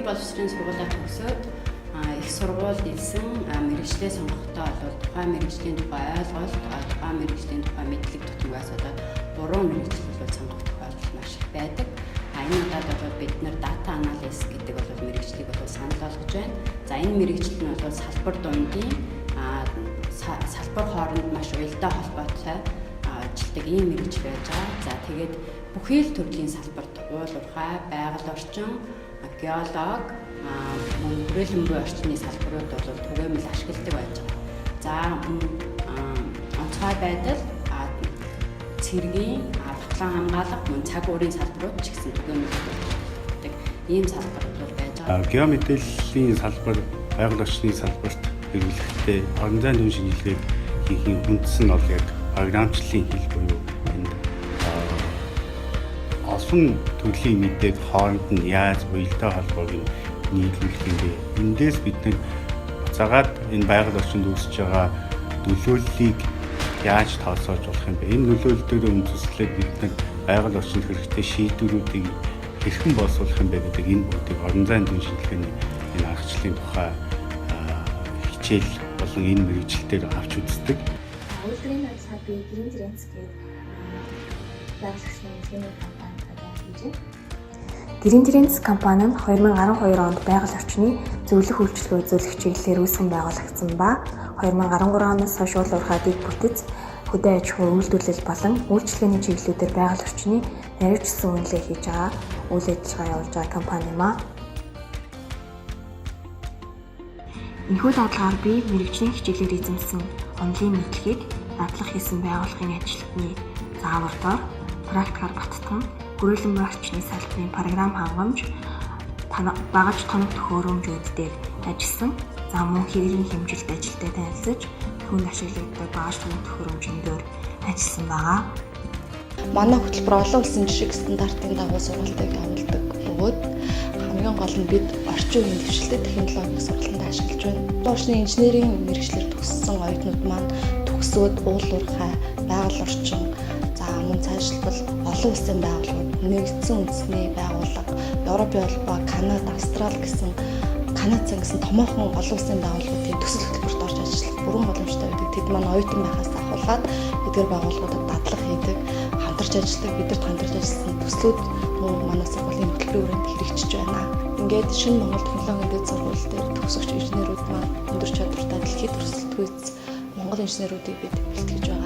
Төдий боловсролын сургуулаа төгсөөд их сургууль хэлсэн мэргэжлээ сонгохдоо бол тухайн мэргэжлийн тухай ойлголт, тухайн мэргэжлийн тухай мэдлэг тутамгаас болоод буруу мэргэжлийг бол сонгох тохиолдол маш их байдаг. Энэ удаад бол бид нэр data analysis гэдэг бол мэргэжлийг бол санал болгож байна. За энэ мэргэжил нь бол салбар дундын салбар хооронд маш уялдаа холбоотой ажилтдаг ийм мэргэжил байж байгаа. За тэгээд бүхий л төрлийн салбарт уул уурхай, байгаль орчин, геолог, хүрээлэн буй орчны салбарууд бол түгээмэл ашигладаг байж байгаа. За онцгой байдал, цэргийн, батлан хамгаалах, мөн цаг уурын салбарууд ч гэсэн түгээмэл ашигладаг ийм салбарууд байж байгаа. Геомэдэлийн салбар, байгаль орчны салбарт хэрэглэхдээ орон зайн дүн шинжилгээг хийхин хүндсэн нь бол яг програмчлалын хэл буюу энэ олон төрлийн мэдээг хооронд нь яаж уялдаа холбоог нийлүүлэх юм бэ? Эндээс бид нэг буцаагаад энэ байгаль орчинд үүсэж байгаа нөлөөллийг яаж тооцоолж болох юм бэ? Энэ нөлөөлөл дээр үндэслээд бид нэг байгаль орчинд хэрэгтэй шийдвэрүүдийг хэрхэн боловсруулах юм бэ гэдэг энэ бүгдийг орон зайн дүн шинжилгээний энэ аргачлалын тухай хичээл болон энэ мэргэжилтээр авч үздэг. Улирын ажиллагаа би Green Trends гэдэг байгаль орчны хэмжээний компани ажиллаж байна. Green Trends компани нь 2012 онд байгаль орчны зөвлөх үйлчилгээ үзүүлэх чиглэлээр үүсгэн байгуулагдсан ба 2013 оноос хойш уул уурхайг бүтэц, хөдөө аж ахуй үйлдвэрлэл болон үйлчилгээний чиглэлүүдээр байгаль орчны наривчсан үнэлгээ хийж байгаа үйл ажиллагаа явуулж байгаа компани юм а. Энэхүү даатгалаар би мэргэжлийн хичээлээр эзэмсэн онлын мэдлэгийг дадлах хийсэн байгууллагын ажилтны заавартаар практикаар баттган хүрээлэн буй орчны салбарын програм хангамж багаж тоног төхөөрөмжүүд дээр ажилласан. За мөн хэрэглэн хэмжилт ажилтай танилцаж түүнд ашиглагддаг багаж тоног төхөөрөмжийн дээр ажилласан байгаа. Манай хөтөлбөр олон улсын жишг стандартын дагуу сургалтыг явуулдаг бөгөөд хамгийн гол нь бид орчин үеийн дэвшилтэй технологиг сургалтанд ашиглаж байна. Орчны инженерийн мэргэжлэр төгссөн оюутнууд маань төгсөөд уул уурхай, байгаль орчин, за мөн цаашлбал олон улсын байгууллагууд, нэгдсэн үндэсний байгууллага, Европын холбоо, Канада, Австрали гэсэн томоохон олон улсын байгууллагуудын төсөл хөтөлбөрт орж ажиллах бүрэн боломжтой байдаг. Тэд маань оюутан байхаас ахуулаад эдгээр байгууллагуудад дадлага хийдэг, хамтарч ажилладаг, бидэрт хамтарч ажилласан төслүүд мөн манай сургуулийн хөтөлбөрөөр хэрэгжиж байна. Ингээд шинэ Монгол технологийн дэд сургууль дээр төгсөгч инженерүүд маань өндөр чадвартай дэлхийн төрөлхтөн Монгол инженерүүдийг бид бэлтгэж байгаа.